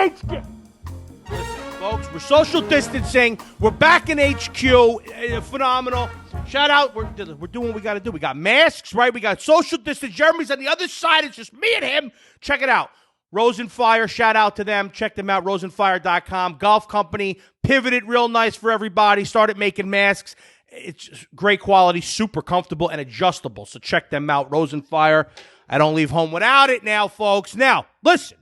HQ. Listen, folks, we're social distancing. We're back in HQ. Phenomenal. Shout out. We're doing what we got to do. We got masks, right? We got social distance. Jeremy's on the other side. It's just me and him. Check it out. Rose and Fire, shout out to them. Check them out, roseandfire.com. Golf company, pivoted real nice for everybody. Started making masks. It's great quality, super comfortable, and adjustable. So check them out, Rose and Fire. I don't leave home without it now, folks. Now, listen.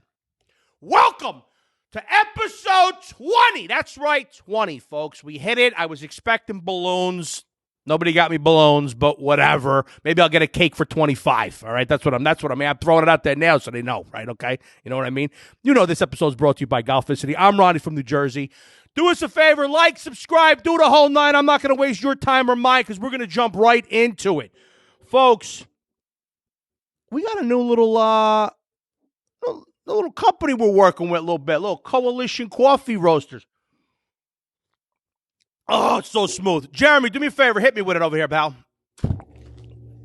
Welcome to episode 20. That's right, 20, folks. We hit it. I was expecting balloons. Nobody got me balloons, but whatever. Maybe I'll get a cake for 25. All right, that's what I mean. I'm throwing it out there now so they know, right? Okay, you know what I mean. You know this episode is brought to you by Golficity. I'm Ronnie from New Jersey. Do us a favor, like, subscribe, do the whole nine. I'm not going to waste your time or mine because we're going to jump right into it, folks. We got a new little company we're working with a little bit, little Coalition Coffee Roasters. Oh, it's so smooth. Jeremy, do me a favor. Hit me with it over here, pal.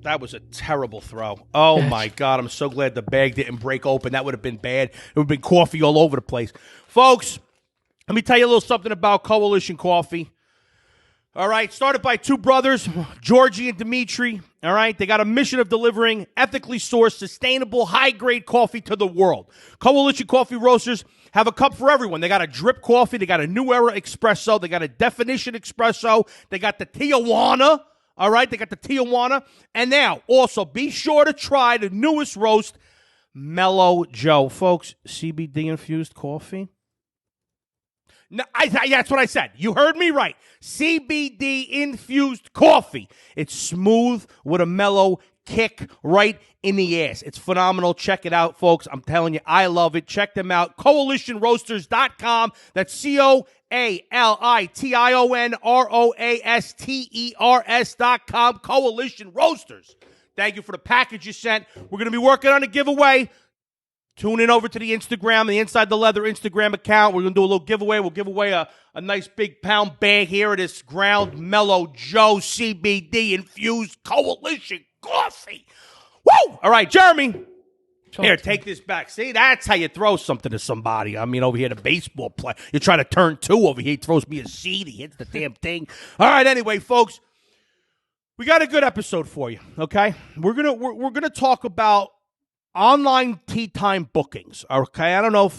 That was a terrible throw. Oh, my God. I'm so glad the bag didn't break open. That would have been bad. It would have been coffee all over the place. Folks, let me tell you a little something about Coalition Coffee. All right, started by two brothers, Georgie and Dimitri. All right, they got a mission of delivering ethically sourced, sustainable, high-grade coffee to the world. Coalition Coffee Roasters have a cup for everyone. They got a drip coffee. They got a New Era Espresso. They got a Definition Espresso. They got the Tijuana. All right, they got the Tijuana. And now, also, be sure to try the newest roast, Mellow Joe. Folks, CBD-infused coffee. No, that's what I said. You heard me right. CBD-infused coffee. It's smooth with a mellow kick right in the ass. It's phenomenal. Check it out, folks. I'm telling you, I love it. Check them out. CoalitionRoasters.com. That's CoalitionRoasters.com. Coalition Roasters. Thank you for the package you sent. We're going to be working on a giveaway. Tune in over to the Instagram, the Inside the Leather Instagram account. We're going to do a little giveaway. We'll give away a nice big pound bag here of this Ground Mellow Joe CBD-infused Coalition coffee. Woo! All right, Jeremy. Here, take this back. See, that's how you throw something to somebody. I mean, over here, the baseball player. You're trying to turn two over here. He throws me a seed. He hits the damn thing. All right, anyway, folks, we got a good episode for you, okay? We're gonna talk about online tea time bookings, okay? I don't know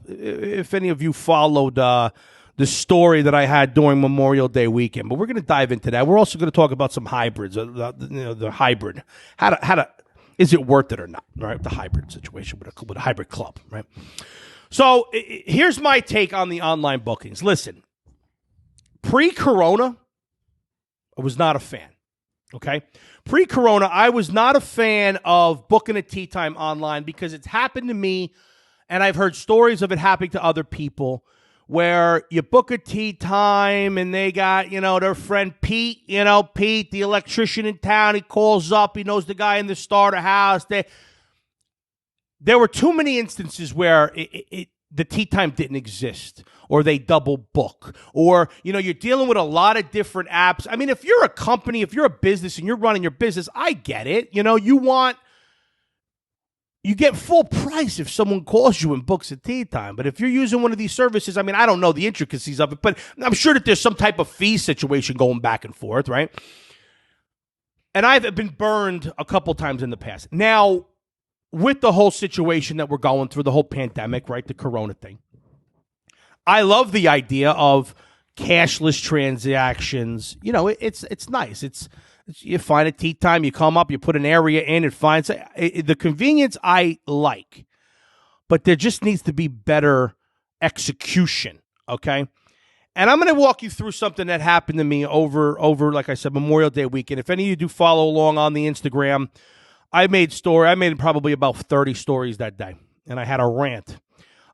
if any of you followed the story that I had during Memorial Day weekend, but we're going to dive into that. We're also going to talk about some hybrids, the hybrid. How to is it worth it or not, right? The hybrid situation with a hybrid club, right? So here's my take on the online bookings. Listen, pre-corona, I was not a fan, okay? Pre-corona, I was not a fan of booking a tea time online because it's happened to me, and I've heard stories of it happening to other people, where you book a tea time and they got, their friend Pete, Pete, the electrician in town. He calls up. He knows the guy in the starter house. There were too many instances where the tea time didn't exist, or they double book, or, you're dealing with a lot of different apps. I mean, if you're a company, if you're a business and you're running your business, I get it. You get full price if someone calls you and books a tea time. But if you're using one of these services, I mean, I don't know the intricacies of it, but I'm sure that there's some type of fee situation going back and forth, right? And I've been burned a couple times in the past. Now, with the whole situation that we're going through, the whole pandemic, right, the corona thing, I love the idea of cashless transactions. It's nice. You find a tea time, you come up, you put an area in, it finds the convenience I like, but there just needs to be better execution, okay? And I'm going to walk you through something that happened to me over, like I said, Memorial Day weekend. If any of you do follow along on the Instagram, I made probably about 30 stories that day, and I had a rant.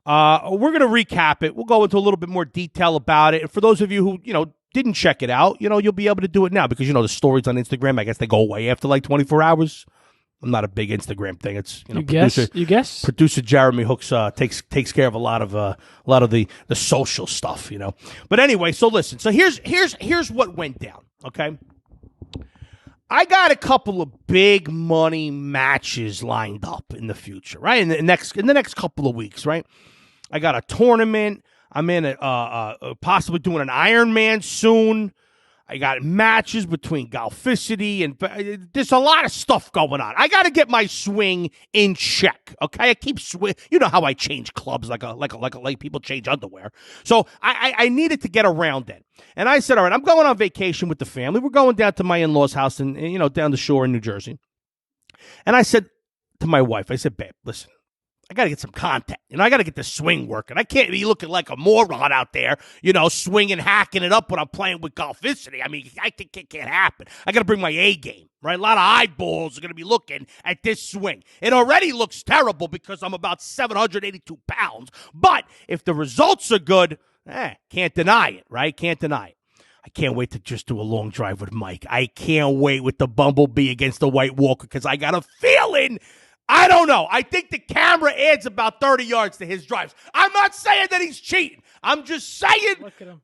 We're going to recap it. We'll go into a little bit more detail about it. And for those of you who, didn't check it out, you'll be able to do it now because, the stories on Instagram, I guess they go away after like 24 hours. I'm not a big Instagram thing. It's, you guess? Producer Jeremy Hooks takes care of a lot of the social stuff, But anyway, so listen. So here's what went down, okay? I got a couple of big money matches lined up in the future, right? In the next couple of weeks, right? I got a tournament. I'm in possibly doing an Ironman soon. I got matches between Golficity and there's a lot of stuff going on. I got to get my swing in check. Okay, I keep swing. You know how I change clubs like people change underwear. So I needed to get around it. And I said, all right, I'm going on vacation with the family. We're going down to my in-laws' house and down the shore in New Jersey. And I said to my wife, I said, babe, listen. I got to get some content. I got to get the swing working. I can't be looking like a moron out there, swinging, hacking it up when I'm playing with Golficity. I mean, it can't happen. I got to bring my A game, right? A lot of eyeballs are going to be looking at this swing. It already looks terrible because I'm about 782 pounds. But if the results are good, can't deny it, right? Can't deny it. I can't wait to just do a long drive with Mike. I can't wait with the Bumblebee against the White Walker because I got a feeling. I don't know. I think the camera adds about 30 yards to his drives. I'm not saying that he's cheating. I'm just saying,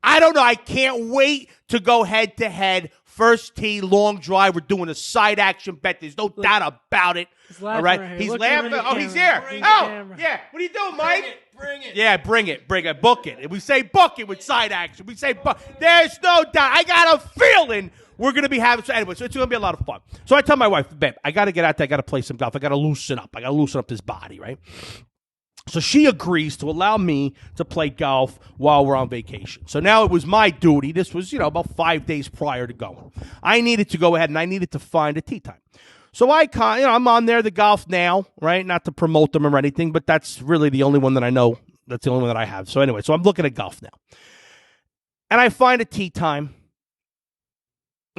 I don't know. I can't wait to go head-to-head. First tee, long drive. We're doing a side action bet. There's no doubt about it. All right? He's laughing. Oh, he's here. Yeah. What are you doing, Mike? Bring it. Yeah, bring it. Book it. We say book it with side action. We say book. There's no doubt. I got a feeling we're going to be having, so anyway, so it's going to be a lot of fun. So I tell my wife, babe, I got to get out there. I got to play some golf. I got to loosen up. I got to loosen up this body, right? So she agrees to allow me to play golf while we're on vacation. So now it was my duty. This was, about 5 days prior to going. I needed to go ahead and I needed to find a tee time. So I'm on there, the Golf Now, right? Not to promote them or anything, but that's really the only one that I know. That's the only one that I have. So anyway, so I'm looking at Golf Now. And I find a tee time.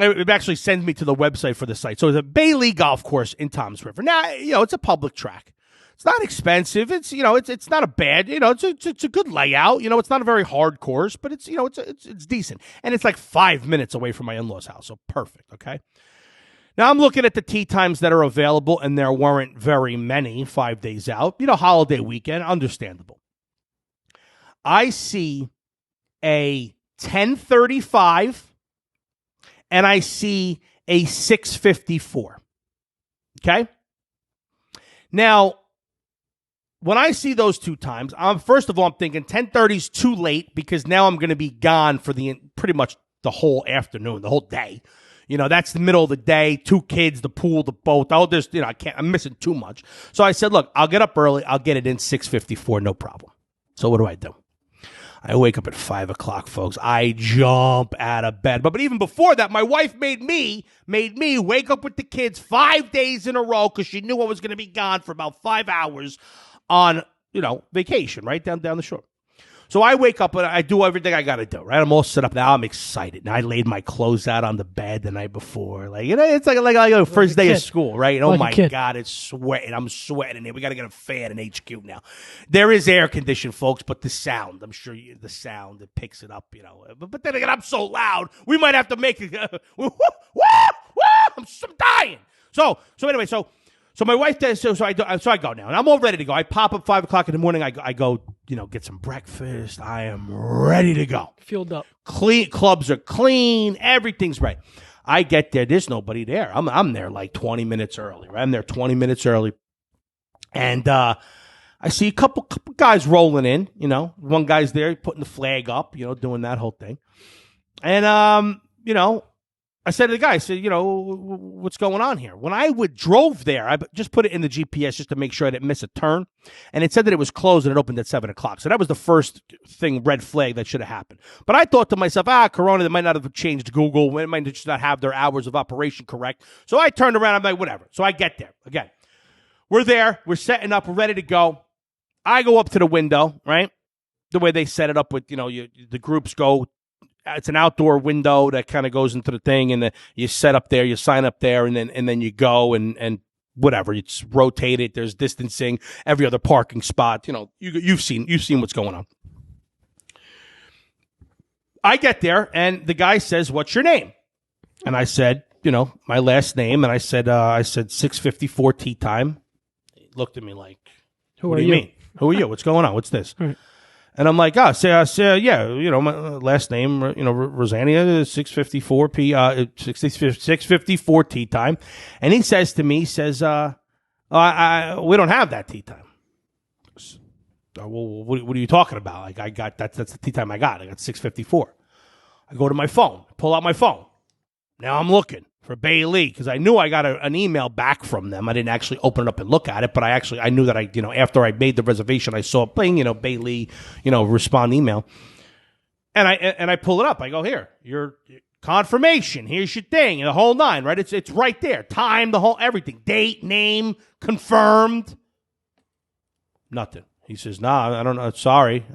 It actually sends me to the website for the site. So it's a Bailey golf course in Toms River. Now, it's a public track. It's not expensive. It's it's not a bad. It's a good layout. It's not a very hard course, but it's it's decent. And it's like 5 minutes away from my in-laws' house. So perfect. Okay. Now I'm looking at the tee times that are available, and there weren't very many 5 days out. Holiday weekend, understandable. I see a 10:35. And I see a 6:54. Okay? Now, when I see those two times, first of all, I'm thinking 10:30 is too late because now I'm going to be gone for pretty much the whole afternoon, the whole day. That's the middle of the day, 2 kids, the pool, the boat. I'm missing too much. So I said, look, I'll get up early. I'll get it in 6:54, no problem. So what do? I wake up at 5 o'clock, folks. I jump out of bed. But even before that, my wife made me wake up with the kids 5 days in a row because she knew I was going to be gone for about 5 hours on, vacation, right down the shore. So I wake up and I do everything I got to do, right? I'm all set up now. I'm excited. Now I laid my clothes out on the bed the night before. It's like the first day of school, right? Oh, my God, it's sweating. I'm sweating in here. We got to get a fan in HQ now. There is air conditioning, folks, but the sound, I'm sure the sound, it picks it up, But then again, I'm so loud, we might have to make it. I'm dying. So anyway, So my wife does. So I go now, and I'm all ready to go. I pop up 5 o'clock in the morning. I go, get some breakfast. I am ready to go. Fueled up. Clean clubs are clean. Everything's right. I get there. There's nobody there. I'm there like 20 minutes early. Right? I'm there 20 minutes early, and I see a couple guys rolling in. One guy's there putting the flag up. Doing that whole thing, and I said to the guy, what's going on here? When I drove there, I just put it in the GPS just to make sure I didn't miss a turn. And it said that it was closed and it opened at 7 o'clock. So that was the first red flag that should have happened. But I thought to myself, Corona, they might not have changed Google. It might just not have their hours of operation correct. So I turned around. I'm like, whatever. So I get there. Again, we're there. We're setting up. We're ready to go. I go up to the window, right? The way they set it up with, the groups go. It's an outdoor window that kind of goes into the thing, and you set up there, you sign up there, and then you go and whatever. It's rotated. There's distancing. Every other parking spot. You've seen what's going on. I get there, and the guy says, "What's your name?" And I said, my last name, and I said 6:54 tee time. He looked at me like, "Who what are do you mean? Who are you? What's going on? What's this?" Right. And I'm like, yeah, my last name, Rosanna, 6:54 p, 6:54 tee time. And he says to me, we don't have that tee time. well, what are you talking about? Like, I got that's the tea time I got 6:54. I go to my phone, pull out my phone. Now I'm looking for Bailey because I knew I got an email back from them. I didn't actually open it up and look at it, but I knew that after I made the reservation, I saw a thing, Bailey, respond email. And I pull it up. I go, here, your confirmation. Here's your thing, the whole nine, right? It's right there. Time, the whole everything. Date, name, confirmed. Nothing. He says, nah, I don't know. Sorry.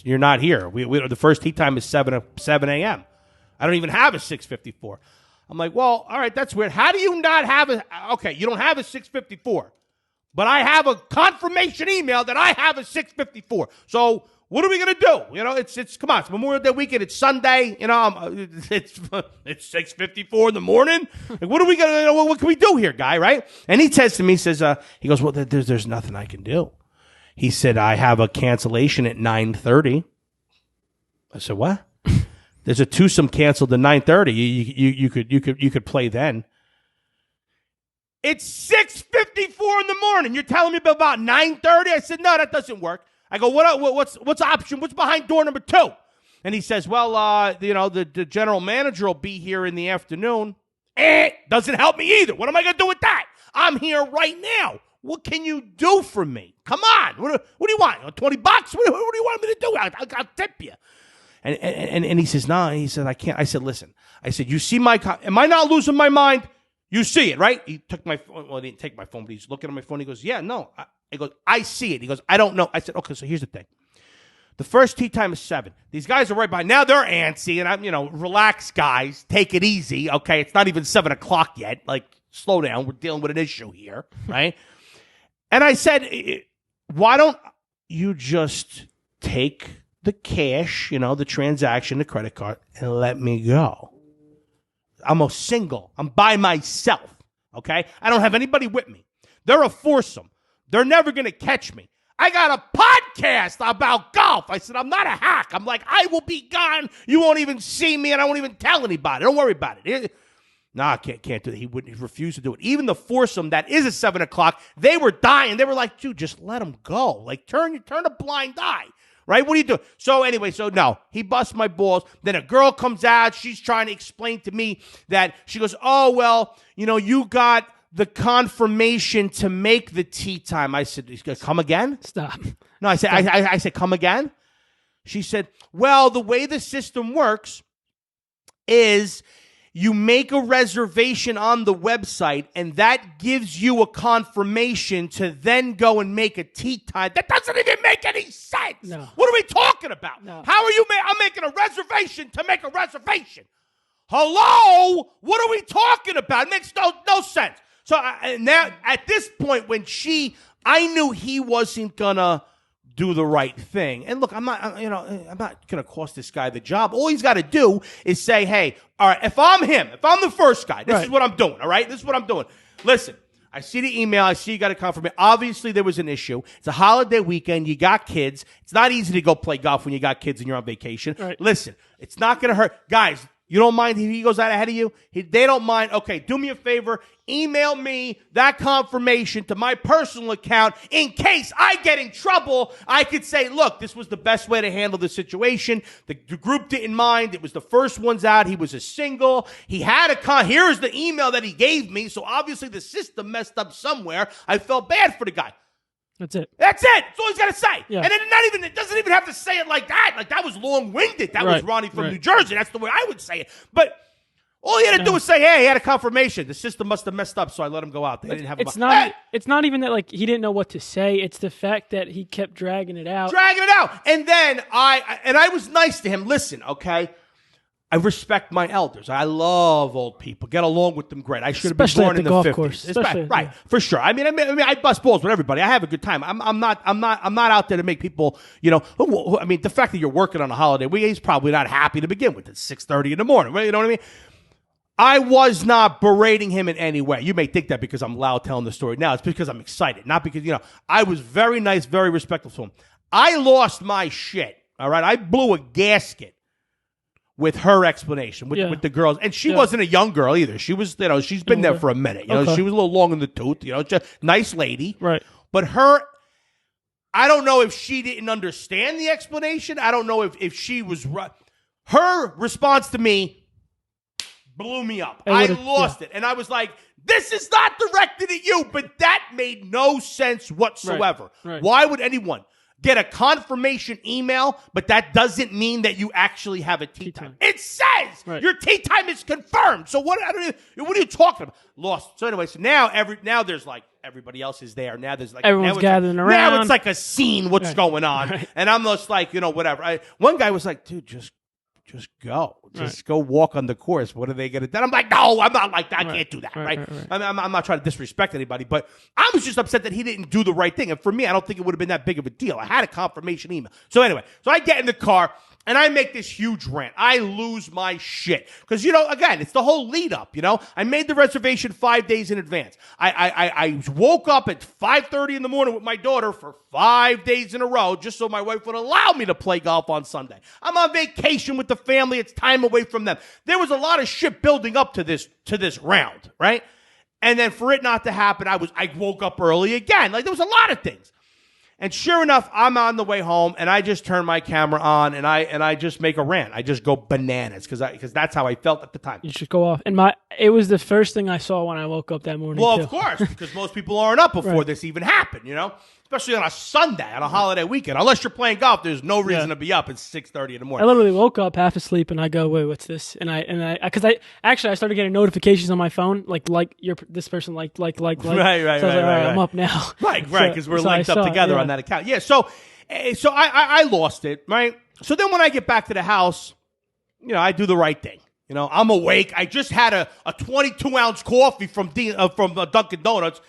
You're not here. We the first tea time is 7 a.m. I don't even have a 6:54. I'm like, well, all right, that's weird. How do you not have okay, you don't have a 6:54, but I have a confirmation email that I have a 6:54. So what are we going to do? It's come on, it's Memorial Day weekend. It's Sunday. It's 6:54 in the morning. Like, what are we going to, what can we do here, guy, right? And he says to me, he goes, well, there's nothing I can do. He said, I have a cancellation at 9:30. I said, what? There's a twosome canceled at 9:30. You could play then. It's 6:54 in the morning. You're telling me about 9:30? I said, no, that doesn't work. I go, what's option? What's behind door number 2? And he says, well, the general manager will be here in the afternoon. Doesn't help me either. What am I going to do with that? I'm here right now. What can you do for me? Come on. What do you want? $20? What do you want me to do? I'll tip you. And he says, no. He said, I can't. I said, listen. I said, you see am I not losing my mind? You see it, right? He took my phone. Well, he didn't take my phone, but he's looking at my phone. He goes, yeah, no. He goes, I see it. He goes, I don't know. I said, okay, so here's the thing. The first tea time is 7. These guys are right behind. Now they're antsy, and I'm, relax, guys. Take it easy, okay? It's not even 7 o'clock yet. Like, slow down. We're dealing with an issue here, right? And I said, why don't you just take the cash, the transaction, the credit card, and let me go? I'm single. I'm by myself, okay? I don't have anybody with me. They're a foursome. They're never going to catch me. I got a podcast about golf. I said, I'm not a hack. I'm like, I will be gone. You won't even see me, and I won't even tell anybody. Don't worry about it. No, I can't do it. He refused to do it. Even the foursome that is at 7 o'clock, they were dying. They were like, dude, just let him go. Like, turn a blind eye. Right? What do you do? So anyway, no, he busts my balls. Then a girl comes out. She's trying to explain to me that she goes, oh, well, you got the confirmation to make the tea time. I said, come again? Stop. No, I said, I said, come again? She said, well, the way the system works is you make a reservation on the website, and that gives you a confirmation to then go and make a tea time. That doesn't even make any sense. No. What are we talking about? No. How are you? I'm making a reservation to make a reservation. Hello? What are we talking about? It makes no sense. So now at this point, I knew he wasn't gonna do the right thing. And look, I'm not going to cost this guy the job. All he's got to do is say, hey, all right, if I'm the first guy, this is what I'm doing, all right? This is what I'm doing. Listen, I see the email. I see you got a confirmation. Obviously, there was an issue. It's a holiday weekend. You got kids. It's not easy to go play golf when you got kids and you're on vacation. Right. Listen, it's not going to hurt. Guys, you don't mind if he goes out ahead of you? They don't mind. Okay, do me a favor. Email me that confirmation to my personal account in case I get in trouble. I could say, look, this was the best way to handle the situation. The group didn't mind. It was the first ones out. He was a single. He had here's the email that he gave me. So obviously the system messed up somewhere. I felt bad for the guy. That's it. That's all he's got to say. Yeah. And then it doesn't even have to say it like that. Like, that was long-winded. That was Ronnie from New Jersey. That's the way I would say it. But all he had to do was say, hey, he had a confirmation. The system must have messed up, so I let him go out. They didn't have it's not even that, like, he didn't know what to say. It's the fact that he kept dragging it out. And then I was nice to him. Listen, okay? I respect my elders. I love old people. Get along with them great. I should have been born in the 50s. Right, for sure. I mean, I bust balls with everybody. I have a good time. I'm not out there to make people, I mean, the fact that you're working on a holiday, he's probably not happy to begin with. It's 6:30 in the morning. You know what I mean? I was not berating him in any way. You may think that because I'm loud telling the story now. It's because I'm excited, not because, I was very nice, very respectful to him. I lost my shit, all right? I blew a gasket with her explanation, with the girls. And she wasn't a young girl either. She was, she's been there for a minute. She was a little long in the tooth, just nice lady. Right. But her I don't know if she didn't understand the explanation. I don't know if she was right. Her response to me blew me up. I lost it. And I was like, this is not directed at you, but that made no sense whatsoever. Right. Why would anyone get a confirmation email, but that doesn't mean that you actually have a tea time? It says your tea time is confirmed. So what are you talking about? Lost. So anyway, so now there's like everybody else is there. Now there's like everyone's gathering around. Now it's like a scene. What's going on? Right. And I'm just like, whatever. One guy was like, dude, just go. Just go walk on the course. What are they going to do? I'm like, no, I'm not like that. I can't do that, right? I'm not trying to disrespect anybody, but I was just upset that he didn't do the right thing. And for me, I don't think it would have been that big of a deal. I had a confirmation email. So anyway, I get in the car, and I make this huge rant. I lose my shit. Because, again, it's the whole lead up, I made the reservation 5 days in advance. I woke up at 5:30 in the morning with my daughter for 5 days in a row just so my wife would allow me to play golf on Sunday. I'm on vacation with the family. It's time away from them. There was a lot of shit building up to this round, right? And then for it not to happen, I woke up early again. Like, there was a lot of things. And sure enough, I'm on the way home, and I just turn my camera on, and I just make a rant. I just go bananas because that's how I felt at the time. You should go off. And it was the first thing I saw when I woke up that morning. Well, of course, because most people aren't up before this even happened, Especially on a Sunday, on a holiday weekend. Unless you're playing golf, there's no reason to be up. It's 6:30 in the morning. I literally woke up half asleep, and I go, "Wait, what's this?" And I started getting notifications on my phone, like this person like. Right. So I was like, all right, I'm up now. Right, because we're linked up together on that account. Yeah. So I lost it. Right. So then when I get back to the house, I do the right thing. I'm awake. I just had a 22-ounce coffee from Dunkin' Donuts.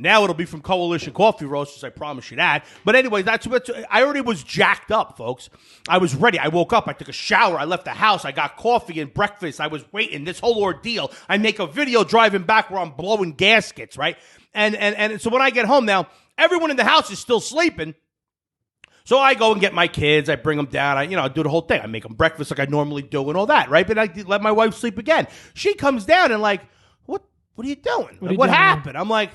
Now it'll be from Coalition Coffee Roasters, I promise you that. But anyway, I already was jacked up, folks. I was ready. I woke up. I took a shower. I left the house. I got coffee and breakfast. I was waiting. This whole ordeal. I make a video driving back where I'm blowing gaskets, right? And so when I get home now, everyone in the house is still sleeping. So I go and get my kids. I bring them down. I do the whole thing. I make them breakfast like I normally do and all that, right? But I let my wife sleep again. She comes down and like, what are you doing? What happened? I'm like,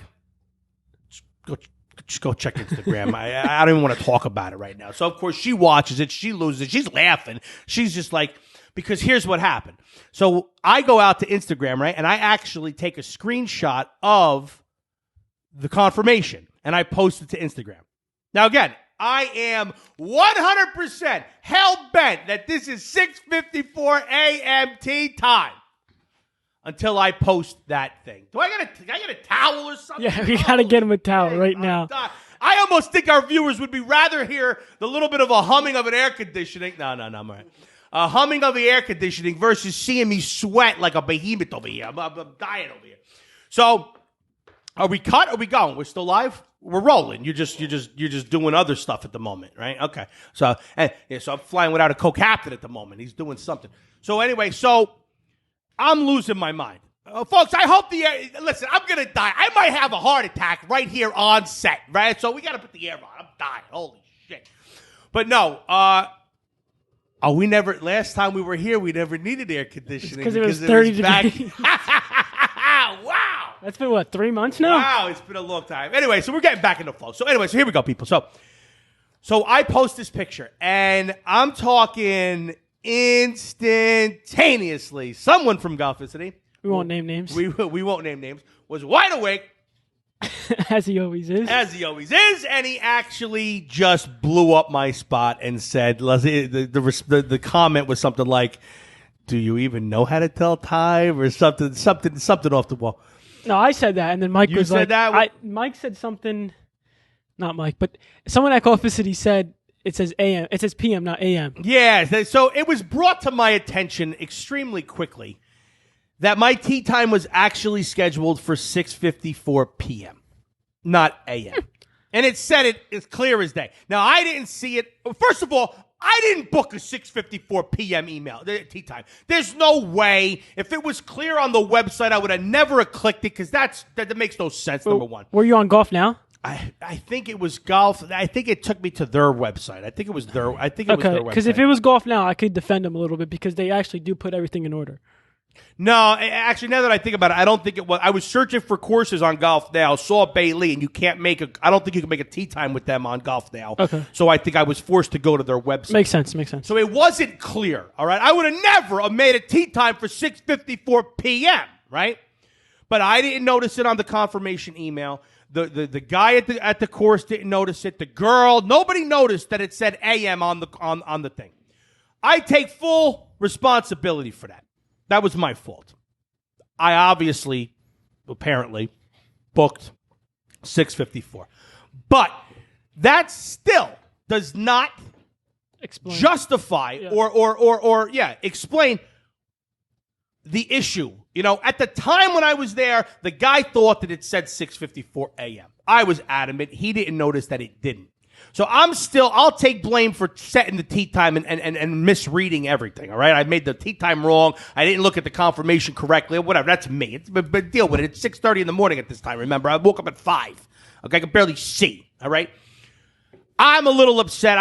just go check Instagram. I don't even want to talk about it right now. So, of course, she watches it. She loses it. She's laughing. She's just like, because here's what happened. So I go out to Instagram, right? And I actually take a screenshot of the confirmation, and I post it to Instagram. Now, again, I am 100% hell-bent that this is 6:54 a.m. tea time. Until I post that thing. Do I get a towel or something? Yeah, we got to get him a towel right now. I almost think our viewers would be rather hear the little bit of a humming of an air conditioning. No, I'm all right. A humming of the air conditioning versus seeing me sweat like a behemoth over here. I'm dying over here. So, are we cut? Or are we going? We're still live? We're rolling. You're just doing other stuff at the moment, right? Okay. So I'm flying without a co-captain at the moment. He's doing something. So anyway, I'm losing my mind. Folks, I hope listen, I'm going to die. I might have a heart attack right here on set, right? So we got to put the air on. I'm dying. Holy shit. But no, last time we were here, we never needed air conditioning. Because it was 30 degrees. Wow. That's been, 3 months now? Wow, it's been a long time. Anyway, so we're getting back into flow. So anyway, so here we go, people. So I post this picture, and I'm talking instantaneously. Someone from Golficity, we won't name names. We won't name names, was wide awake. As he always is. And he actually just blew up my spot and said, the comment was something like, do you even know how to tell time? Or something off the wall. No, I said that, and then Mike was like, Mike said something, not Mike, but someone at Golficity said, it says AM. It says PM, not AM. Yeah, so it was brought to my attention extremely quickly that my tea time was actually scheduled for 6:54 p.m., not AM. And it said it as clear as day. Now, I didn't see it. First of all, I didn't book a 6:54 p.m. tea time. There's no way. If it was clear on the website, I would have never clicked it because that makes no sense, number one. Were you on Golf Now? I think it was Golf. I think it took me to their website. I think it was their website. Because if it was Golf Now, I could defend them a little bit because they actually do put everything in order. No, actually, now that I think about it, I don't think it was. I was searching for courses on Golf Now, saw Bailey, and I don't think you can make a tee time with them on Golf Now. Okay. So I think I was forced to go to their website. Makes sense. So it wasn't clear, all right? I would have never made a tee time for 6:54 p.m., right? But I didn't notice it on the confirmation email. The guy at the course didn't notice it. The girl, nobody noticed that it said a.m. on the thing. I take full responsibility for that. That was my fault. I apparently, booked 6:54. But that still does not justify or explain the issue. You know, at the time when I was there, the guy thought that it said 6:54 a.m. I was adamant. He didn't notice that it didn't. So I'll take blame for setting the tee time and misreading everything, all right? I made the tee time wrong. I didn't look at the confirmation correctly, whatever. That's me. But deal with it. It's 6:30 in the morning at this time, remember? I woke up at 5. Okay, I could barely see, all right? I'm a little upset,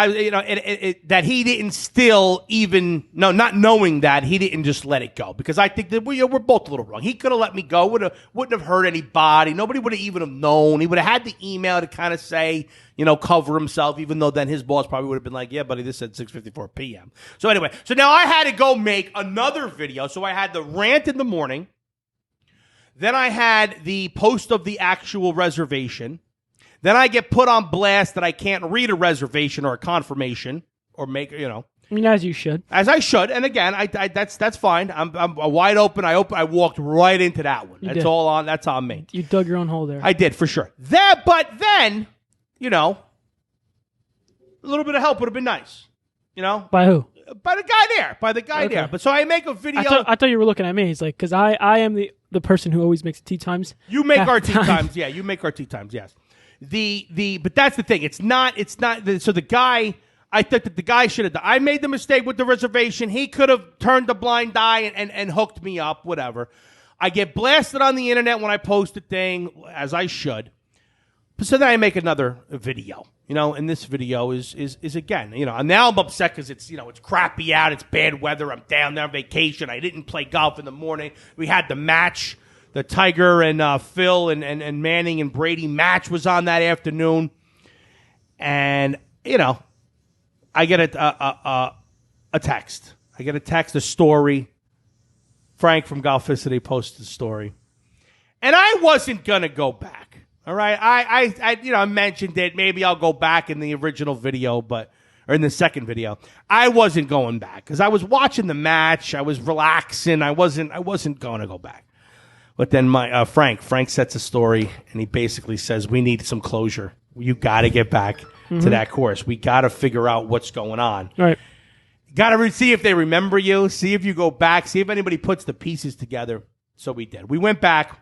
that he didn't still even, not knowing that, he didn't just let it go. Because I think that we're both a little wrong. He could have let me go, wouldn't have hurt anybody. Nobody would have even have known. He would have had the email to kind of say, cover himself, even though then his boss probably would have been like, yeah, buddy, this said 6:54 p.m. So anyway, now I had to go make another video. So I had the rant in the morning. Then I had the post of the actual reservation. Then I get put on blast that I can't read a reservation or a confirmation or make, I mean, as you should. As I should. And again, that's fine. I'm wide open. I walked right into that one. That's on me. You dug your own hole there. I did, for sure. But then, a little bit of help would have been nice. By who? By the guy there. But so I make a video. I thought you were looking at me. It's like, because I am the person who always makes tee times. You make our tee times. Yeah, you make our tee times, yes. But that's the thing. It's not, so the guy, I think that the guy should have done. I made the mistake with the reservation. He could have turned a blind eye and hooked me up, whatever. I get blasted on the internet when I post a thing, as I should. So then I make another video, and this video is again, and now I'm upset because it's crappy out. It's bad weather. I'm down there on vacation. I didn't play golf in the morning. We had the match. The Tiger and Phil and Manning and Brady match was on that afternoon. And, I get a text. I get a text, a story. Frank from Golficity posted a story. And I wasn't going to go back. All right? I mentioned it. Maybe I'll go back in the original video, or in the second video. I wasn't going back because I was watching the match. I was relaxing. I wasn't going to go back. But then my Frank sets a story, and he basically says, we need some closure. You got to get back to that course. We got to figure out what's going on. Right. Got to see if they remember you, see if you go back, see if anybody puts the pieces together. So we did. We went back.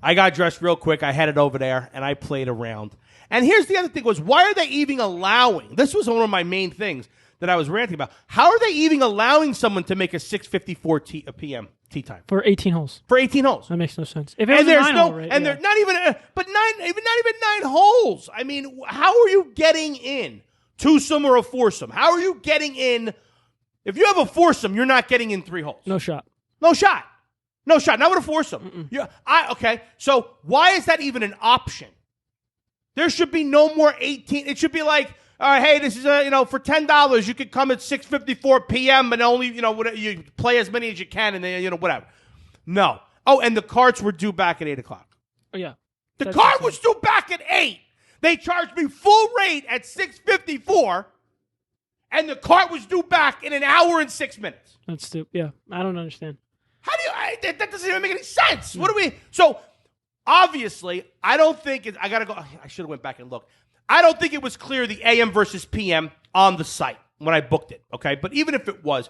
I got dressed real quick. I headed over there, and I played around. And here's the other thing was, why are they even allowing, this was one of my main things that I was ranting about, how are they even allowing someone to make a 6:54 p.m. tee time for 18 holes? For 18 holes, that makes no sense. If it was there's no, hole, right? And they're not even, but not even 9 holes. I mean, how are you getting in twosome or a foursome? How are you getting in? If you have a foursome, you're not getting in 3 holes. No shot. Not with a foursome. Okay. So why is that even an option? There should be no more 18. It should be like, all right, hey, this is for $10 you could come at 6:54 p.m. and only you play as many as you can and then whatever. No. Oh, and the carts were due back at 8:00. Oh yeah. The cart was due back at 8. They charged me full rate at 6:54, and the cart was due back in an hour and 6 minutes. That's stupid. Yeah, I don't understand. How do you? That doesn't even make any sense. What do we? So obviously, I don't think I gotta go. I should have went back and looked. I don't think it was clear the AM versus PM on the site when I booked it, okay? But even if it was,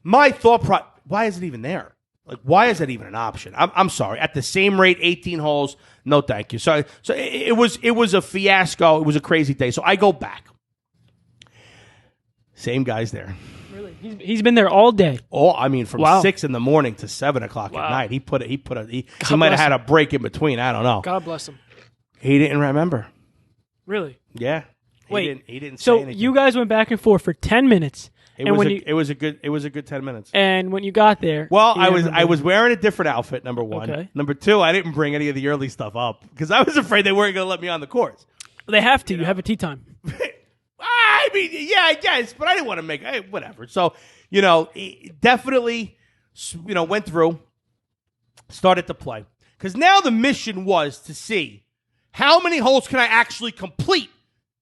my thought why is it even there? Like, why is that even an option? I'm sorry. At the same rate, 18 holes, no thank you. So it was a fiasco. It was a crazy day. So I go back. Same guy's there. Really? He's been there all day. Oh, I mean, from 6 in the morning to 7 o'clock at night. He might have had a break in between. I don't know. God bless him. He didn't remember. Really? Yeah. Wait. He didn't say so anything. You guys went back and forth for 10 minutes It was a good 10 minutes. And when you got there, well, I was wearing a different outfit. Number one. Okay. Number two, I didn't bring any of the early stuff up because I was afraid they weren't going to let me on the course. They have to. You have a tea time. I mean, yeah, I guess, but I didn't want to make whatever. So, definitely, went through, started to play because now the mission was to see how many holes can I actually complete,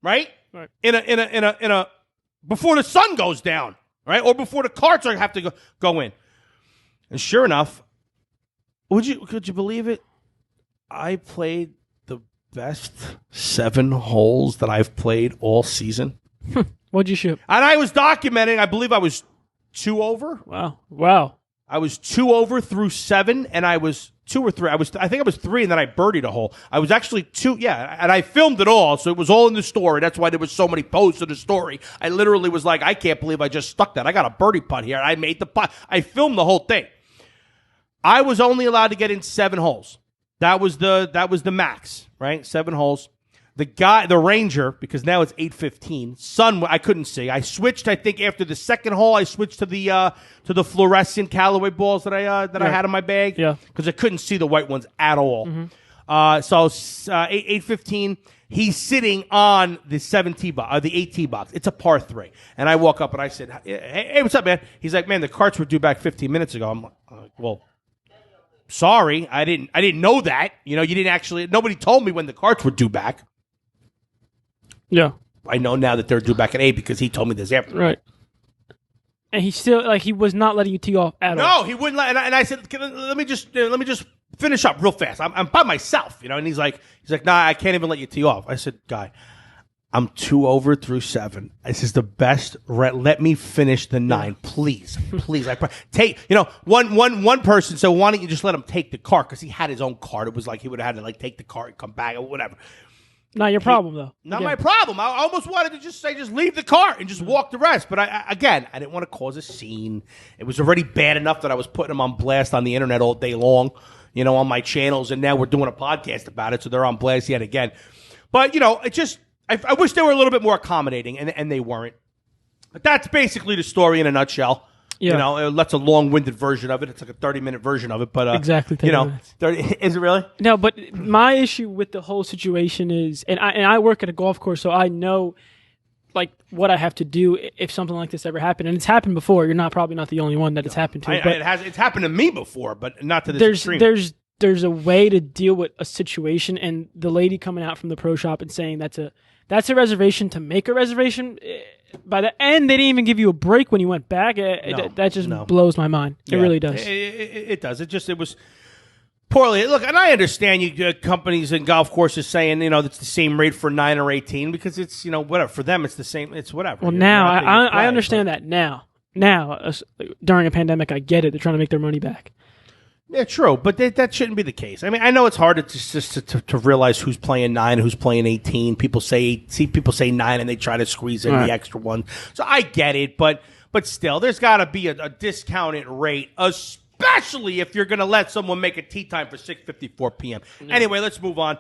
right? Right. In a before the sun goes down, right, or before the carts have to go in. And sure enough, could you believe it? I played the best 7 holes that I've played all season. What'd you shoot? And I was documenting. I believe I was 2 over. Wow. I was 2 over through 7, and I was 2 or 3. I think I was 3, and then I birdied a hole. I was actually 2, and I filmed it all, so it was all in the story. That's why there was so many posts in the story. I literally was like, I can't believe I just stuck that. I got a birdie putt here. I made the putt. I filmed the whole thing. I was only allowed to get in 7 holes. That was the max, right? 7 holes. The Ranger, because now it's 8:15. Sun, I couldn't see. I switched. I think after the second hole, I switched to the fluorescent Callaway balls that I had in my bag. Yeah, because I couldn't see the white ones at all. Mm-hmm. So 8:15. He's sitting on the 8 tee box. It's a par 3, and I walk up and I said, "Hey, what's up, man?" He's like, "Man, the carts were due back 15 minutes ago." I'm like, "Well, sorry, I didn't know that. You didn't actually. Nobody told me when the carts were due back." Yeah. I know now that they're due back at 8 because he told me this after. Right. And he still, he was not letting you tee off at all. No, he wouldn't let. And I said, let me just finish up real fast. I'm by myself, And he's like, nah, I can't even let you tee off. I said, guy, I'm 2 over through 7. This is the best. Let me finish the 9, please. Take. One person said, why don't you just let him take the cart? Because he had his own cart. It was like he would have had to take the cart and come back or whatever. Not your problem, though. Not my problem. I almost wanted to just leave the car and just walk the rest. But I didn't want to cause a scene. It was already bad enough that I was putting them on blast on the internet all day long, on my channels. And now we're doing a podcast about it, so they're on blast yet again. But, I wish they were a little bit more accommodating, and they weren't. But that's basically the story in a nutshell. Yeah. That's a long-winded version of it. It's like a 30-minute version of it, but exactly 30 minutes. 30, is it really? No, but my issue with the whole situation is, and I work at a golf course, so I know what I have to do if something like this ever happened, and it's happened before. You're probably not the only one that it's happened to. It's happened to me before, but not to this extreme. There's a way to deal with a situation, and the lady coming out from the pro shop and saying that's a reservation to make a reservation. By the end, they didn't even give you a break when you went back. That just blows my mind. It really does. It does. It was poorly. Look, and I understand you companies and golf courses saying it's the same rate for 9 or 18 because it's whatever for them it's the same. It's whatever. Well, now I understand that now. Now during a pandemic, I get it. They're trying to make their money back. Yeah, true, but that shouldn't be the case. I mean, I know it's hard to realize who's playing 9, who's playing 18. People say 9, and they try to squeeze in the extra one. So I get it, but still, there's got to be a discounted rate, especially if you're going to let someone make a tee time for 6:54 p.m. Yeah. Anyway, let's move on.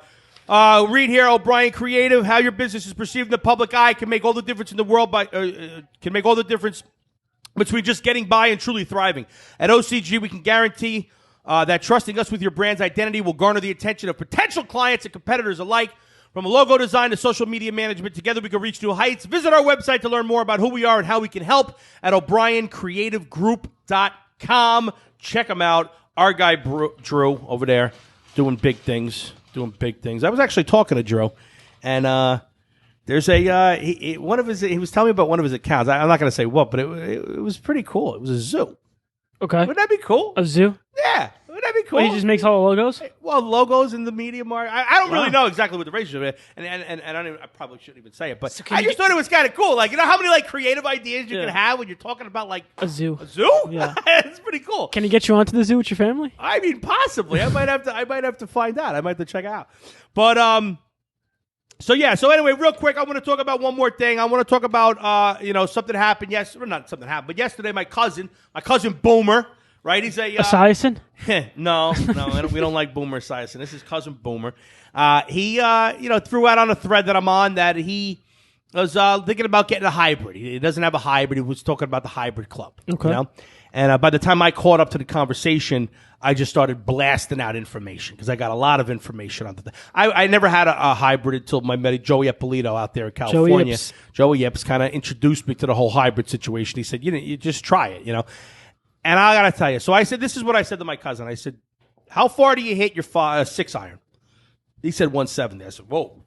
Read here, O'Brien Creative. How your business is perceived in the public eye can make all the difference in the world. Can make all the difference between just getting by and truly thriving. At OCG, we can guarantee that trusting us with your brand's identity will garner the attention of potential clients and competitors alike. From a logo design to social media management, together we can reach new heights. Visit our website to learn more about who we are and how we can help at O'BrienCreativeGroup.com. Check them out. Our guy Drew over there doing big things. I was actually talking to Drew, and there's he was telling me about one of his accounts. I'm not going to say what, but it was pretty cool. It was a zoo. Okay. Wouldn't that be cool? A zoo? Yeah. Wouldn't that be cool? Well, he just makes all the logos? Well, logos in the media market. I don't really know exactly what the relationship is, and I probably shouldn't even say it, but I just thought it was kind of cool. How many creative ideas you can have when you're talking about a zoo? A zoo? Yeah. It's pretty cool. Can he get you onto the zoo with your family? I mean, possibly. I might have to find out. I might have to check it out. But So anyway, real quick, I want to talk about one more thing. I want to talk about something happened yesterday. Not something happened, but yesterday my cousin Boomer, right? He's a Esiason? No, we don't like Boomer Esiason. This is cousin Boomer. He threw out on a thread that I'm on that he I was thinking about getting a hybrid. He doesn't have a hybrid. He was talking about the hybrid club. Okay. You know? And by the time I caught up to the conversation, I just started blasting out information because I got a lot of information on the thing. I never had a hybrid until I met Joey Ippolito out there in California. Joey Ips kind of introduced me to the whole hybrid situation. He said, you just try it, you know. And I got to tell you, so I said, this is what I said to my cousin. I said, how far do you hit your 6-iron? He said 170. I said, whoa.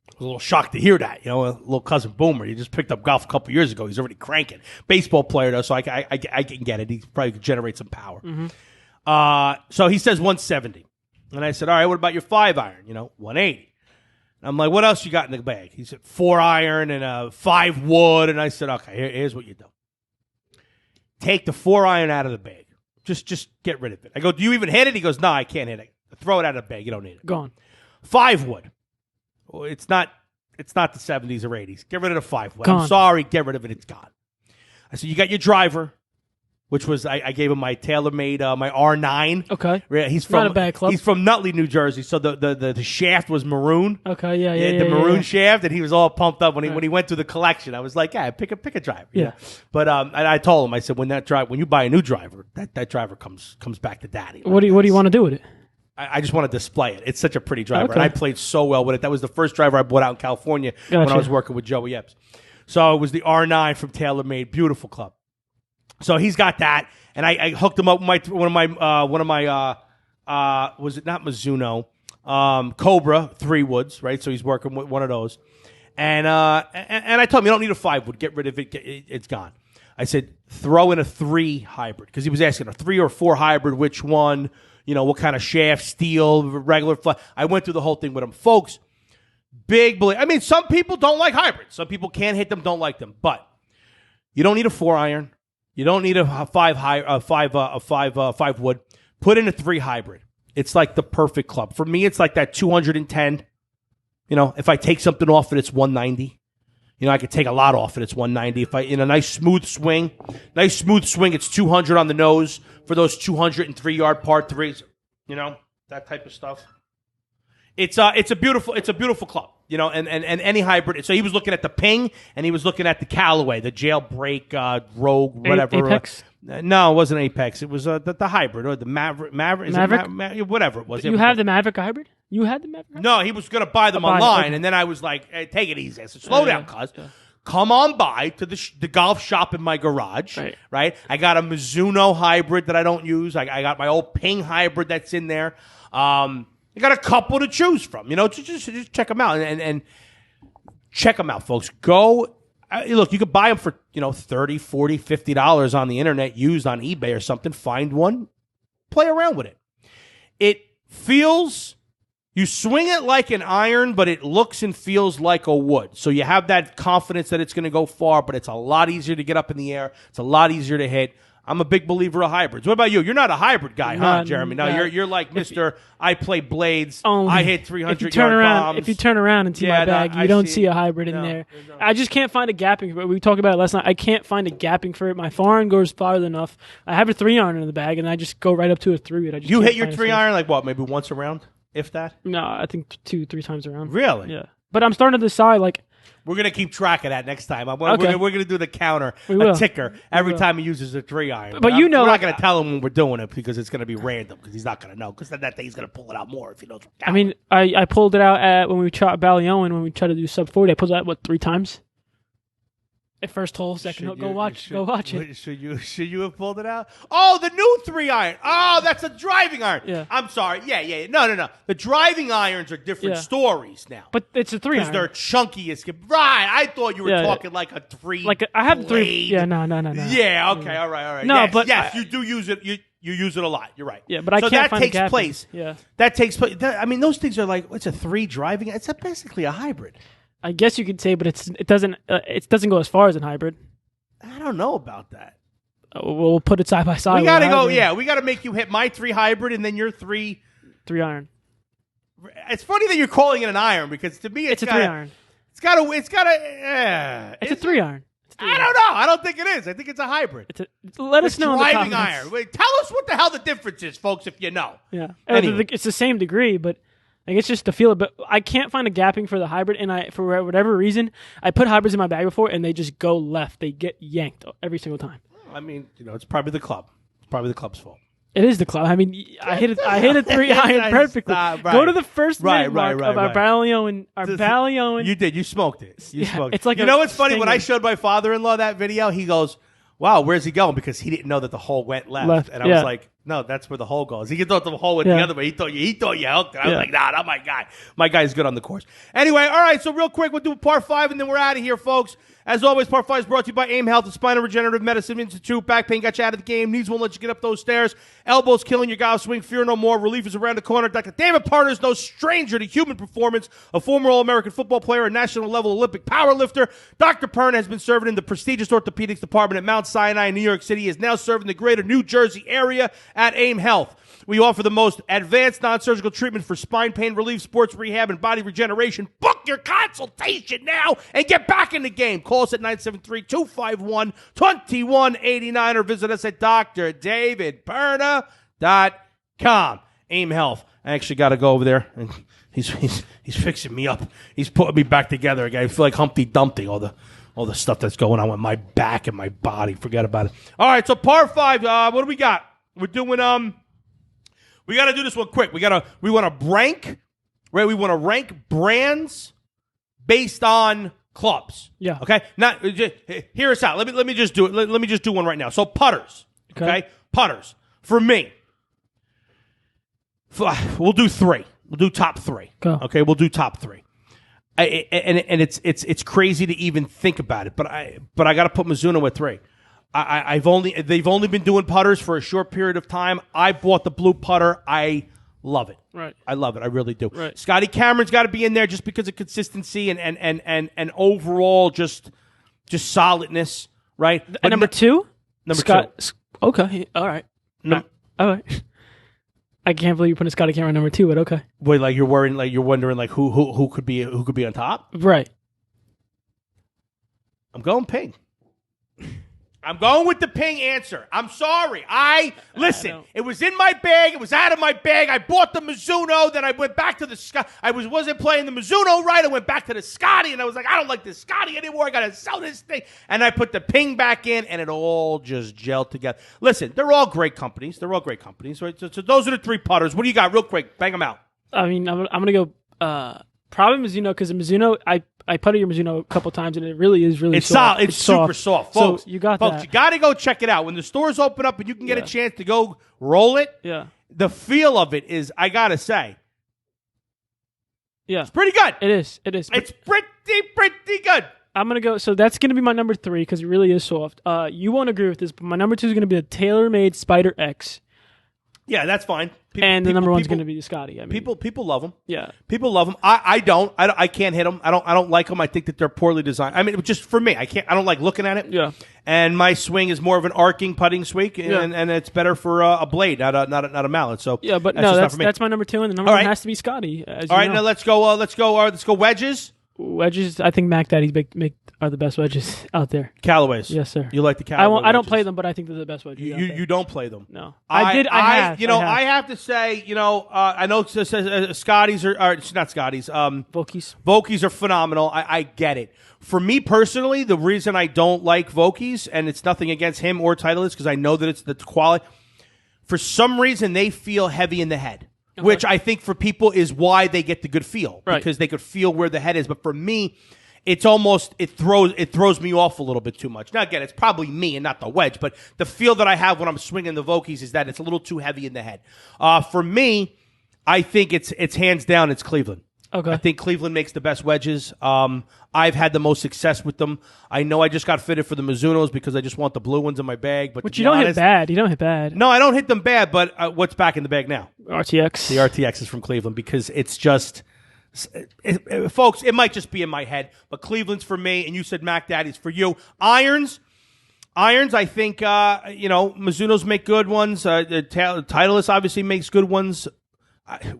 I was a little shocked to hear that. You know, a little cousin Boomer. He just picked up golf a couple years ago. He's already cranking. Baseball player, though, so I can get it. He probably could generate some power. Mm-hmm. So he says 170. And I said, all right, what about your 5-iron? 180. And I'm like, what else you got in the bag? He said 4-iron and a 5 wood. And I said, okay, here's what you do. Take the 4-iron out of the bag. Just get rid of it. I go, do you even hit it? He goes, no, I can't hit it. Throw it out of the bag. You don't need it. Gone. 5 wood. Well, it's not the 70s or 80s. Get rid of the 5 wood. Gone. I'm sorry. Get rid of it. It's gone. I said, you got your driver, which was, I gave him my TaylorMade, my R9. Okay. He's from, not a bad club. He's from Nutley, New Jersey. So the shaft was maroon. Okay. Yeah. The maroon shaft, and he was all pumped up when he went through the collection. I was like, yeah, pick a driver. Yeah. You know? But I told him, I said, when you buy a new driver, that driver comes back to daddy. What do you want to do with it? I just want to display it. It's such a pretty driver, Okay. and I played so well with it. That was the first driver I bought out in California when I was working with Joey Epps. So it was the R9 from TaylorMade, beautiful club. So he's got that, and I hooked him up with one of my was it not Mizuno, Cobra 3 woods, right? So he's working with one of those, and I told him, you don't need a 5 wood, get rid of it, it's gone. I said throw in a 3 hybrid because he was asking a 3 or 4 hybrid, which one. What kind of shaft, steel, regular flat. I went through the whole thing with them. Folks, big belief. I mean, some people don't like hybrids. Some people can't hit them, don't like them. But you don't need a 4-iron. You don't need a 5 wood. Put in a 3 hybrid. It's like the perfect club. For me, it's like that 210. If I take something off it, it's 190. I could take a lot off it. It's 190. If in a nice smooth swing, it's 200 on the nose for those 203-yard par 3s. That type of stuff. It's a beautiful club. And any hybrid. So he was looking at the Ping and he was looking at the Callaway, the Jailbreak, Rogue, whatever. Apex? No, it wasn't Apex. It was the hybrid or the Maverick. Whatever it was. You have the Maverick hybrid? You had the Maverick? No, he was going to buy them online, and then I was like, hey, take it easy. I said, slow down, cuz. Yeah. Come on by to the golf shop in my garage, right? I got a Mizuno hybrid that I don't use. I got my old Ping hybrid that's in there. I got a couple to choose from. Just check them out and check them out, folks. Go. Look, you could buy them for, $30, $40, $50 on the internet, used on eBay or something. Find one, play around with it. It feels, you swing it like an iron, but it looks and feels like a wood. So you have that confidence that it's going to go far, but it's a lot easier to get up in the air. It's a lot easier to hit. I'm a big believer of hybrids. What about you? You're not a hybrid guy, huh, Jeremy? No, you're like Mr. I play blades. I hit 300-yard bombs. If you turn around and see my bag, you don't see a hybrid in there. No. I just can't find a gapping for it. We talked about it last night. I can't find a gapping for it. My forehand goes farther enough. I have a 3-iron in the bag, and I just go right up to a 3. You hit your 3-iron like what? Maybe once a round, if that? No, I think 2-3 times around. Really? Yeah. But I'm starting to decide, like, we're going to keep track of that next time. Okay. We're going to do the counter, ticker, every time he uses a 3-iron. But we're not going to tell him when we're doing it because it's going to be random because he's not going to know because then that day he's going to pull it out more if he knows. I mean, I pulled it out when we tried Ballyowen when we tried to do sub 40. I pulled it out, 3 times? At first hole, second hole. Go watch it. Should you have pulled it out? Oh, the new 3-iron. Oh, that's a driving iron. Yeah. I'm sorry. Yeah. No. The driving irons are different stories now. But it's a 3-iron. Because they're chunky as right. I thought you were talking like a 3. Like I have 3. Yeah, no. Yeah. Okay. All right. No, yes, you do use it. You use it a lot. You're right. Yeah, but I can't find that takes place. Yeah. That takes place. I mean, those things are like what's a 3 driving? It's basically a hybrid. I guess you could say, but it doesn't go as far as a hybrid. I don't know about that. We'll put it side by side. We gotta go. Yeah, we gotta make you hit my 3 hybrid and then your 3-iron. It's funny that you're calling it an iron because to me it's a 3-iron. It's got a. It's a 3-iron. I don't know. I don't think it is. I think it's a hybrid. Let us know in the comments. Driving iron. Wait, tell us what the hell the difference is, folks, if you know. Yeah. Anyway. It's the same degree, but Like it's just the feel, but I can't find a gapping for the hybrid, and for whatever reason, I put hybrids in my bag before, and they just go left. They get yanked every single time. I mean, it's probably the club. It's probably the club's fault. It is the club. I mean, I hit a 3-iron perfectly. Right. Go to the first minute mark of our right. Ballion. You did. You smoked it. You smoked it. It's like what's funny? When I showed my father-in-law that video, he goes, "Wow, where's he going?" Because he didn't know that the hole went left. And I was like, "No, that's where the hole goes." He thought the hole went the other way. He thought you hooked it. I was like, "Nah, not my guy. My guy's good on the course." Anyway, all right. So real quick, we'll do part 5, and then we're out of here, folks. As always, part 5 is brought to you by AIM Health, the Spinal Regenerative Medicine Institute. Back pain got you out of the game. Knees won't let you get up those stairs. Elbows killing your golf swing. Fear no more. Relief is around the corner. Dr. David Parter is no stranger to human performance. A former All-American football player, a national-level Olympic powerlifter. Dr. Parter has been serving in the prestigious orthopedics department at Mount Sinai in New York City. He is now serving the greater New Jersey area at AIM Health. We offer the most advanced non-surgical treatment for spine pain relief, sports rehab, and body regeneration. Book your consultation now and get back in the game. Call us at 973-251-2189 or visit us at drdavidperna.com. AIM Health. I actually got to go over there, and he's fixing me up. He's putting me back together again. I feel like Humpty Dumpty, all the stuff that's going on with my back and my body. Forget about it. All right, so part 5. What do we got? We're doing we got to do this one quick. We want to rank, right? We want to rank brands based on clubs. Yeah. Okay. Not hear us out. Let me just do it. Let me just do one right now. So putters. Okay. Putters for me. We'll do 3. We'll do top 3. Go. Okay. We'll do top 3. And it's crazy to even think about it, but I got to put Mizuno at 3. They've only been doing putters for a short period of time. I bought the blue putter. I love it. Right. I love it. I really do. Right. Scotty Cameron's got to be in there just because of consistency and overall just solidness. Right. And number 2, Number Scott. 2. Okay. All right. All right. I can't believe you put a Scotty Cameron number 2, but okay. Wait, like you're wondering like who could be on top? Right. I'm going Ping. I'm going with the Ping answer. I'm sorry. Listen. It was in my bag. It was out of my bag. I bought the Mizuno. Then I went back to the Scotty. I wasn't playing the Mizuno right. I went back to the Scotty, and I was like, I don't like the Scotty anymore. I got to sell this thing. And I put the Ping back in, and it all just gelled together. Listen, they're all great companies. Right? So those are the 3 putters. What do you got? Real quick. Bang them out. I mean, I'm going to go probably Mizuno, because the Mizuno, I putted your Mizuno a couple times, and it really is really soft. It's super soft, folks. So you got folks, that. you got to go check it out. When the stores open up and you can get a chance to go roll it, the feel of it is, I got to say, it's pretty good. It is. It's pretty good. I'm going to go, so that's going to be my number 3 because it really is soft. You won't agree with this, but my number 2 is going to be the TaylorMade Spider X. Yeah, that's fine. And the number 1 is going to be the Scotty. I mean, people love them. Yeah, people love them. I don't. I can't hit them. I don't like them. I think that they're poorly designed. I mean, just for me, I don't like looking at it. Yeah. And my swing is more of an arcing putting swing, and it's better for a blade, not a mallet. So yeah, but that's my number 2, and the number 1 has to be Scotty. All right, now let's go. Let's go wedges. Wedges, I think Mac Daddy's are the best wedges out there. Callaways. Yes, sir. You like the Callaway I don't play them, but I think they're the best wedges. You don't play them. No. I have to say, I know Scotties are not Scotties. Vokies are phenomenal. I get it. For me personally, the reason I don't like Vokies, and it's nothing against him or Titleist, because I know that it's the quality. For some reason, they feel heavy in the head. Okay. Which I think for people is why they get the good feel, because they could feel where the head is. But for me, it's almost it throws me off a little bit too much. Now again, it's probably me and not the wedge, but the feel that I have when I'm swinging the Vokies is that it's a little too heavy in the head. For me, I think it's hands down it's Cleveland. Okay. I think Cleveland makes the best wedges. I've had the most success with them. I know I just got fitted for the Mizunos because I just want the blue ones in my bag. But you don't hit bad. You don't hit bad. No, I don't hit them bad, but what's back in the bag now? RTX. The RTX is from Cleveland because it's just... folks, it might just be in my head, but Cleveland's for me, and you said Mac Daddy's for you. Irons, I think, Mizunos make good ones. Titleist obviously makes good ones.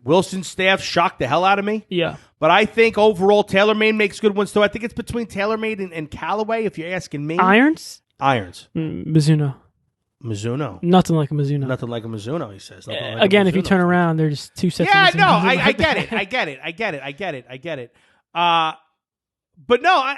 Wilson's staff shocked the hell out of me. Yeah. But I think overall TaylorMade makes good ones too. I think it's between TaylorMade and Callaway, if you're asking me. Irons? Mizuno. Mizuno. Nothing like a Mizuno. Nothing like a Mizuno, he says. Nothing like a Again, if you Mizuno. turn around, there's two sets Yeah, of Mizunos. no, I get it. I get it. But no,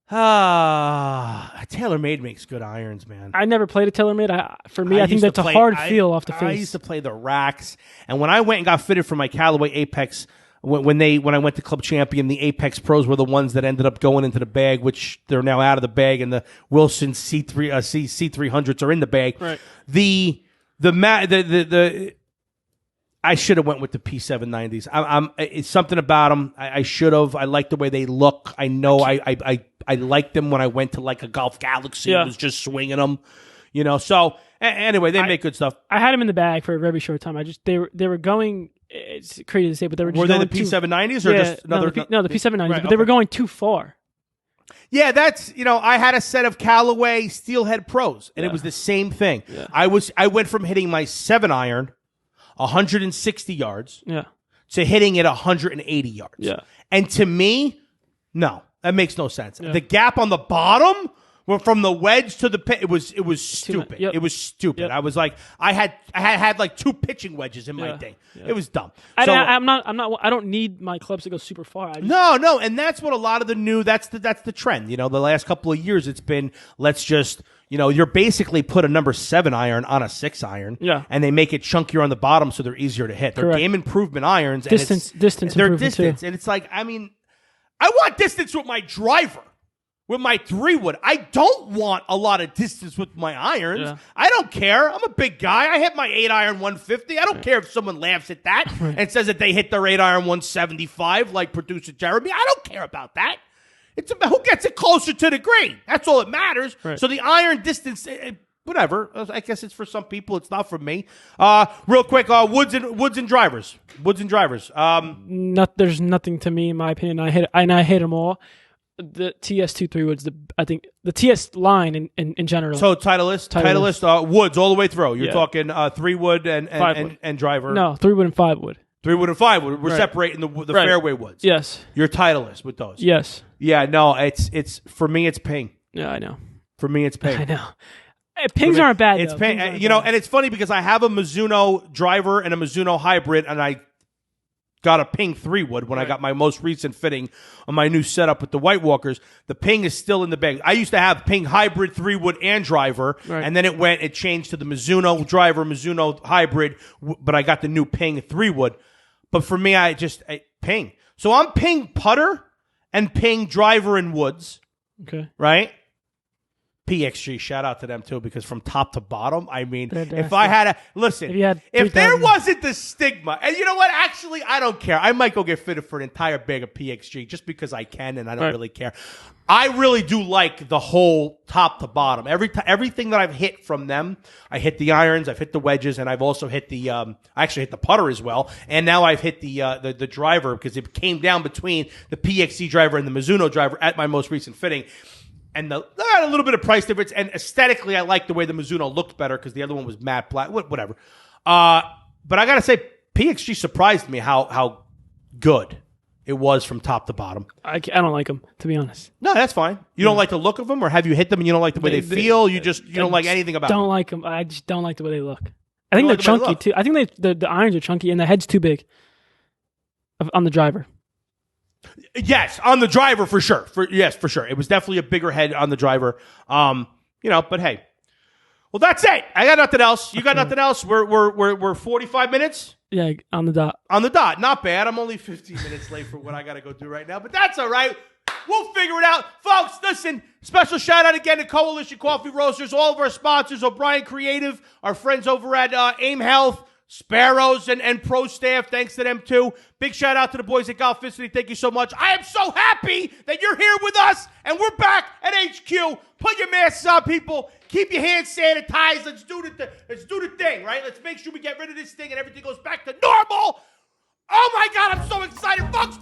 TaylorMade makes good irons, man. I never played a TaylorMade. For me, I think that's a hard feel off the face. I used to play the racks, and when I went and got fitted for my Callaway Apex, when I went to Club Champion, the Apex Pros were the ones that ended up going into the bag, which they're now out of the bag, and the Wilson C300s are in the bag. Right. I should have went with the P790s. It's something about them. I should have. I like the way they look. I know I liked them when I went to like a Golf Galaxy. Yeah. I was just swinging them, So anyway, they make good stuff. I had them in the bag for a very short time. They were going. It's crazy to say, but they were just Were they going the P790s or just another? No, the P790s, Right, but they were going too far. Yeah, that's I had a set of Callaway Steelhead Pros, and it was the same thing. Yeah. I went from hitting my 7-iron 160 yards Yeah. to hitting it 180 yards. Yeah. And to me, no, that makes no sense. Yeah. The gap on the bottom went from the wedge to the pit. It was stupid. Yep. It was stupid. Yep. I was like, I had like 2 pitching wedges in my day. Yeah. It was dumb. I don't need my clubs to go super far. No, and that's what a lot of the new. That's the trend. The last couple of years, it's been let's just. You're basically put a number 7 iron on a 6 iron, and they make it chunkier on the bottom so they're easier to hit. They're Correct. game improvement irons. Distance They're improvement distance, too. and it's like, I want distance with my driver, with my 3-wood. I don't want a lot of distance with my irons. Yeah. I don't care. I'm a big guy. I hit my 8-iron 150. I don't care if someone laughs at that and says that they hit their 8-iron 175 like producer Jeremy. I don't care about that. It's about who gets it closer to the green. That's all that matters. Right. So the iron distance, whatever. I guess it's for some people. It's not for me. Real quick, woods and drivers. There's nothing to me, in my opinion. I hit them all. The TS23 woods. I think the TS line in general. So Titleist, woods all the way through. You're talking 3-wood and driver. No, 3-wood and 5-wood. 3-wood and 5-wood. We're separating the fairway woods. Yes. You're Titleist with those. Yes. Yeah. No. It's for me. It's ping. Yeah, I know. For me, it's ping. I know. Pings aren't bad. It's though. ping. And it's funny because I have a Mizuno driver and a Mizuno hybrid, and I got a ping 3-wood when I got my most recent fitting on my new setup with the White Walkers. The ping is still in the bag. I used to have ping hybrid 3-wood and driver, and then it changed to the Mizuno driver, Mizuno hybrid, but I got the new ping 3-wood. But for me, I ping. So I'm ping putter and ping driver and woods. Okay. Right? PXG, shout out to them too, because from top to bottom, if I had if there wasn't the stigma, and you know what? Actually, I don't care. I might go get fitted for an entire bag of PXG just because I can, and I don't really care. I really do like the whole top to bottom. Everything that I've hit from them, I hit the irons, I've hit the wedges, and I've also hit the. I actually hit the putter as well, and now I've hit the driver because it came down between the PXG driver and the Mizuno driver at my most recent fitting. And a little bit of price difference. And aesthetically, I like the way the Mizuno looked better because the other one was matte black. Whatever. But I got to say, PXG surprised me how good it was from top to bottom. I don't like them, to be honest. No, that's fine. You don't like the look of them, or have you hit them and you don't like the way they feel? You don't like anything about them? Don't like them. I just don't like the way they look. I think they're chunky, too. I think the irons are chunky and the head's too big on the driver. Yes, on the driver for sure. For sure. It was definitely a bigger head on the driver. But hey. Well, that's it. I got nothing else. You got nothing else? We're 45 minutes? Yeah, on the dot. On the dot. Not bad. I'm only 15 minutes late for what I got to go do right now, but that's all right. We'll figure it out. Folks, listen, special shout out again to Coalition Coffee Roasters, all of our sponsors, O'Brien Creative, our friends over at AIM Health, Sparrows, and Pro Staff. Thanks to them, too. Big shout out to the boys at Golficity. Thank you so much. I am so happy that you're here with us, and we're back at HQ. Put your masks on, people. Keep your hands sanitized. Let's do the thing, right? Let's make sure we get rid of this thing and everything goes back to normal. Oh, my God, I'm so excited. Folks,